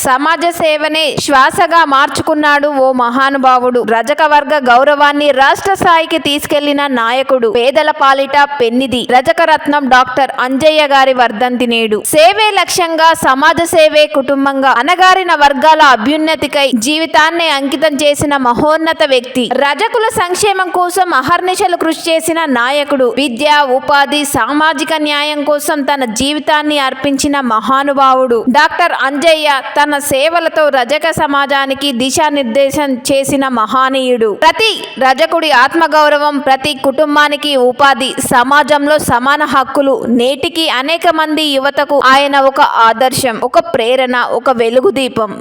సమాజ సేవనే శ్వాసగా మార్చుకున్నాడు ఓ మహానుభావుడు. రజక వర్గ గౌరవాన్ని రాష్ట్ర స్థాయికి తీసుకెళ్లిన నాయకుడు. పేదల పాలిట పెన్నిది. రజక రత్నం డాక్టర్ అంజయ్య గారి వర్ధంతి నేడు. సేవే లక్ష్యంగా, సమాజ సేవే కుటుంబంగా అణగారిన వర్గాల అభ్యున్నతికై జీవితాన్ని అంకితం చేసిన మహోన్నత వ్యక్తి. రజకుల సంక్షేమం కోసం అహర్నిశలు కృషి చేసిన నాయకుడు. విద్య, ఉపాధి, సామాజిక న్యాయం కోసం తన జీవితాన్ని అర్పించిన మహానుభావుడు. డాక్టర్ అంజయ్య తన సేవలతో రజక సమాజానికి దిశానిర్దేశం చేసిన మహానీయుడు. ప్రతి రజకుడి ఆత్మగౌరవం, ప్రతి కుటుంబానికి ఉపాధి, సమాజంలో సమాన హక్కులు. నేటికి అనేక మంది యువతకు ఆయన ఒక ఆదర్శం, ఒక ప్రేరణ, ఒక వెలుగు దీపం.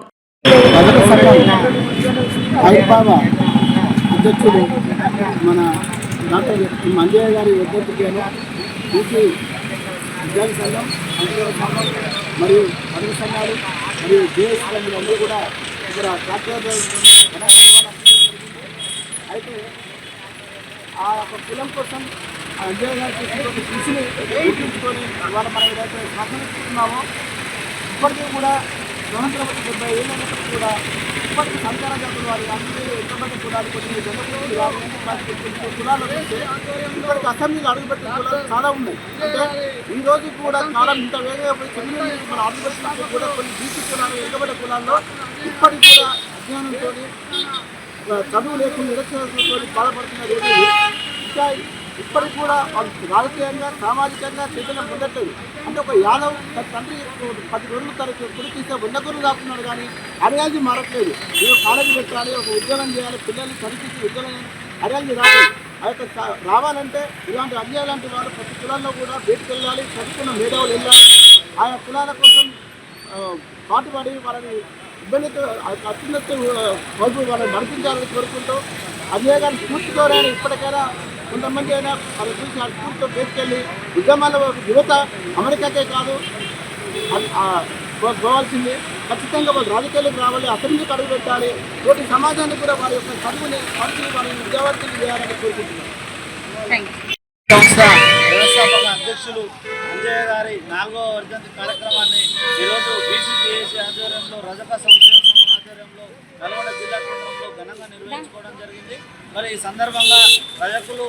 అధ్యక్షుడు మన డాక్టర్ అంజయ్య గారి వర్ధంతికేను విద్యార్థి సంఘం, అంతర్గత సంఘం మరియు అధిక సంఘాలు మరియు జేఎస్పీ అందరూ కూడా ఇక్కడ డాక్టర్ అయితే ఆ యొక్క కులం కోసం అంజయ్య గారు చేసినటువంటి కృషిని గుర్తించుకొని ఇవాళ మనం ఏదైతే స్వాగతిస్తున్నామో ఇప్పటికీ కూడా స్వతంత్రం 70 ఏళ్ళైనప్పటికీ కూడా ఇప్పటికీ సంచార జాతుల వారి అందరూ ఎంతమంది కులాలు కొన్ని కులాలు వస్తే ఇప్పటికి అసెంబ్లీలు అడుగుపెట్టిన కులాలు చాలా ఉన్నాయి. అంటే ఈ రోజు కూడా కాలం ఇంత వేగంగా పోయి చెందిన మన అడుగుపెట్టినప్పుడు కూడా కొన్ని బీసీ కులాలు ఎగబడ్డ కులాల్లో ఇప్పటికి కూడా అజ్ఞానంతో చదువు లేకుండా నిరక్షరాలతో బాధపడుతున్న రోజు ఇంకా ఇప్పటికి కూడా వాళ్ళు రాజకీయంగా, సామాజికంగా చైతన్యం పొందట్లేదు. అంటే ఒక యాదవ్ తన తండ్రి 10 రోజుల తరగతి కుడికిస్తే 100 గొర్రెలు దాక్కున్నాడు కానీ అడియాలజీ మారట్లేదు. నేను కాలేజీ పెట్టాలి, ఒక ఉద్యోగం చేయాలి, పిల్లల్ని చదివించి ఉద్యోగం అడియాలజీ రావాలి. ఆ యొక్క రావాలంటే ఇలాంటి అన్యాయ లాంటి వాళ్ళు ప్రతి కులాల్లో కూడా బయటకు వెళ్ళాలి, చదువుకున్న మేధావులు వెళ్ళాలి. ఆయా కులాల కోసం పాటుపడి వాళ్ళని ఇబ్బందితో అత్యున్నత వైపు వాళ్ళని నడిపించాలని కోరుకుంటూ అన్యాయ గారి స్ఫూర్తితోనే ఇప్పటికైనా కొంతమంది అయినా వాళ్ళ చూసి ఆ స్ఫూర్తితో బయటకెళ్ళి ఉద్యమాల యువత అమెరికాకే కాదు పోవాల్సింది. ఖచ్చితంగా వాళ్ళు రాజకీయాలకు రావాలి, అసెంబ్లీకి అడుగు పెట్టాలి. తోటి సమాజాన్ని కూడా వారి యొక్క చదువుని పరిచి వాళ్ళని విద్యావంతులు చేయాలని కోరుకుంటున్నారు. సంస్థ వ్యవస్థాపక అధ్యక్షులు అంజయ్య గారి 4వ వర్ధంతి కార్యక్రమాన్ని ఈరోజు బీసీపీఏసీ ఆధ్వర్యంలో, రజక సంక్షేమ సంఘం ఆధ్వర్యంలో నల్గొండ జిల్లా కేంద్రంలో ఘనంగా నిర్వహించుకోవడం జరిగింది. మరి ఈ సందర్భంగా రజకులు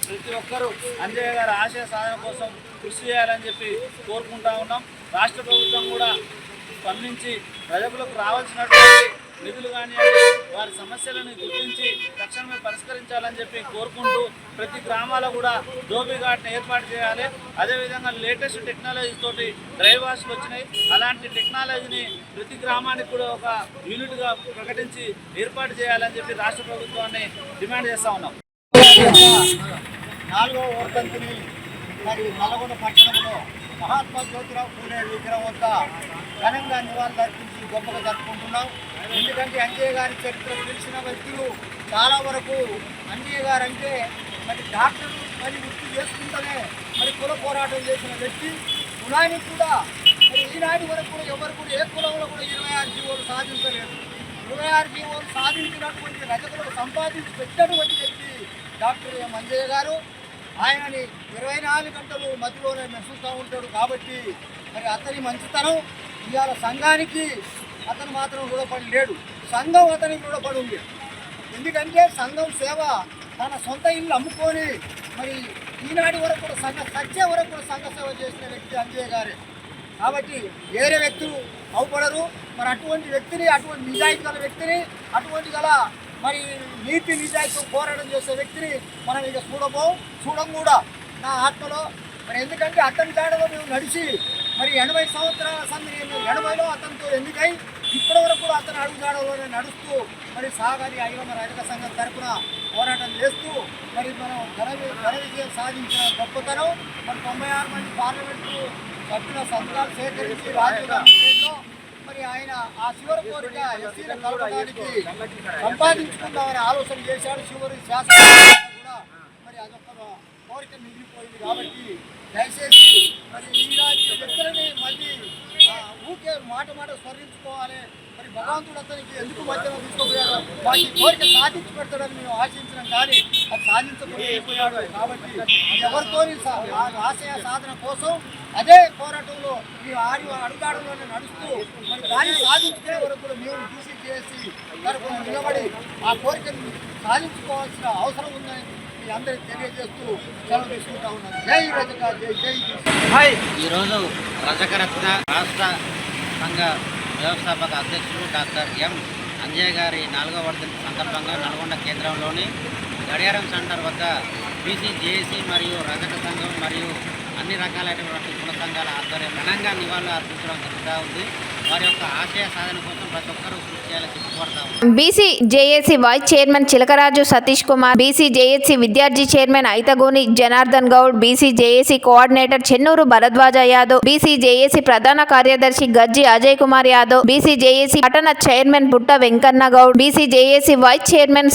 ప్రతి ఒక్కరూ అంజయ్య గారి ఆశయ సాధన కోసం కృషి చేయాలని చెప్పి కోరుకుంటా ఉన్నాం. రాష్ట్ర ప్రభుత్వం కూడా స్పందించి రజకులకు రావాల్సినటువంటి నిధులు కానివ్వండి, వారి సమస్యలను గుర్తించి తక్షణమే పరిష్కరించాలని చెప్పి కోరుకుంటూ ప్రతి గ్రామాల్లో కూడా ధోబీ ఘాట్ని ఏర్పాటు చేయాలి. అదేవిధంగా లేటెస్ట్ టెక్నాలజీ తోటి డ్రైవ్ వాష్లు వచ్చినాయి. అలాంటి టెక్నాలజీని ప్రతి గ్రామానికి కూడా ఒక యూనిట్గా ప్రకటించి ఏర్పాటు చేయాలని చెప్పి రాష్ట్ర ప్రభుత్వాన్ని డిమాండ్ చేస్తూ ఉన్నాం. 4వ వర్ధంతిని మరి నల్గొండ పట్టణంలో మహాత్మా జ్యోతిరావు పూలే విగ్రహం వద్ద ఘనంగా నివాళులు అర్పించి గొప్పగా జరుపుకుంటున్నాం. ఎందుకంటే అంజయ్య గారి చరిత్ర తెలిసిన వ్యక్తులు చాలా వరకు అంజయ్య గారు అంటే మరి డాక్టర్ మరి వృత్తి చేసుకుంటూనే మరి కుల పోరాటం చేసిన వ్యక్తి. కులానికి కూడా మరి ఈనాటి వరకు కూడా ఎవరు కూడా ఏ కులంలో కూడా 26 జీవోలు సాధించలేదు. 26 జీవోలు సాధించినటువంటి రజకులకు సంపాదించి పెట్టినటువంటి వ్యక్తి డాక్టర్ అంజయ్య గారు. ఆయనని 24 గంటలు మధ్యలోనే మెసులుతూ ఉంటాడు. కాబట్టి మరి అతని మంచితనం ఇవాళ సంఘానికి అతను మాత్రం రుణపడి లేడు, సంఘం అతనికి రుణపడి ఉంది. ఎందుకంటే సంఘం సేవ తన సొంత ఇల్లు అమ్ముకొని మరి ఈనాటి వరకు కూడా సత్య వరకు కూడా సంఘ సేవ చేసిన వ్యక్తి అంజయ్య గారే. కాబట్టి వేరే వ్యక్తులు అవుపడరు. మరి అటువంటి వ్యక్తిని, అటువంటి నిజాయితీ గల వ్యక్తిని, అటువంటి గల మరి నీతి నిజాయితీ పోరాటం చేసే వ్యక్తిని మనం ఇక చూడం కూడా నా ఆత్మలో. మరి ఎందుకంటే అతని జాడలో మేము నడిచి మరి 80 సంవత్సరాల సంధి 80లో అతనితో ఎన్నికై ఇప్పటి వరకు కూడా అతని అడుగు జాడలోనే నడుస్తూ మరి సాగరి ఐవన రజక సంఘం తరఫున పోరాటం చేస్తూ మరి మనం ఘన విజయం సాధించిన గొప్పతనం. మరి 96 మంది పార్లమెంటు సభ్యుల సంతకాలు సేకరించి రాజీవ్ గాంధీలో మరి ఆయన ఆ చివరి కోరిక ఎస్సీల కలపడానికి సంపాదించుకుందామని ఆలోచన చేశాడు. చివరి శాసన కూడా మరి అదొక కోరిక మిగిలిపోయింది. కాబట్టి దయచేసి మరి ఈనాటి వ్యక్తులని మళ్ళీ ఊకే మాట స్మరించుకోవాలి. మరి భగవంతుడు అతనికి ఎందుకు మధ్యలో తీసుకుపోయాడు, వాటి కోరిక సాధించి పెడతాడని మేము ఆశించినాం, కానీ అది సాధించకపోయాడు. కాబట్టి ఎవరితోని ఆశయ సాధన కోసం అదే పోరాటంలో ఈ అడుగాడులోనే నడుస్తూ మరి దాన్ని సాధించుకునే వరకు కూడా మేము బీసీజేఏసీ తరఫున నిలబడి ఆ కోరికను సాధించుకోవాల్సిన అవసరం ఉందని మీ అందరికీ తెలియజేస్తూ సెలవు తీసుకుంటా ఉన్నాను. జై రజక, జై జై బీసీ. ఈరోజు రజకరత్న రాష్ట్ర సంఘ వ్యవస్థాపక అధ్యక్షులు డాక్టర్ ఎం అంజయ్య గారి 4వ వర్ధంతి సందర్భంగా నల్గొండ కేంద్రంలోని గడియారం సెంటర్ వద్ద బీసీజేఏసీ మరియు రజక సంఘం మరియు అన్ని రకాలైనటువంటి కుల సంఘాల ఆధ్వర్యంలో ఘనంగా నివాళులు అర్పించడం జరుగుతూ ఉంది. వారి యొక్క ఆశయ సాధన కోసం ప్రతి ఒక్కరూ కృషి చేయాలని కోరుతా ఉన్నాం. BC JAC vice chairman Chilakaraju Satish Kumar, BC JAC విద్యార్థి chairman Aithagoni Janardhan Goud, BC JAC coordinator Chennuru Bharadwaja Yadav, BC JAC ప్రధాన కార్యదర్శి గజ్జి అజయ్ కుమార్ యాదవ్, బీసీ జేఏసీ పట్టణ chairman Putta Venkanna Goud, BC JAC vice chairman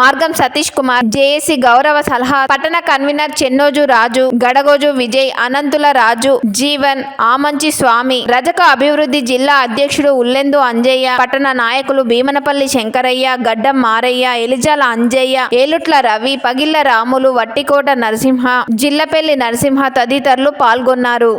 Margam Satish Kumar, JAC గౌరవ సలహా పట్టణ కన్వీనర్ చెన్నోజు రాజు, గడగోజు విజయ్, అనంతుల రాజు, జీవన్, ఆమంచి స్వామి, రజక అభివృద్ధి జిల్లా అధ్యక్షుడు ఉల్లెందు అంజయ్య, పట్టణ నాయకులు భీమనపల్లి శంకరయ్య, గడ్డం మారయ్య, ఎలిజాల అంజయ్య, ఏలుట్ల రవి, పగిళ్ల రాములు, వట్టికోట నరసింహ, జిల్లపల్లి నరసింహ తదితరులు పాల్గొన్నారు.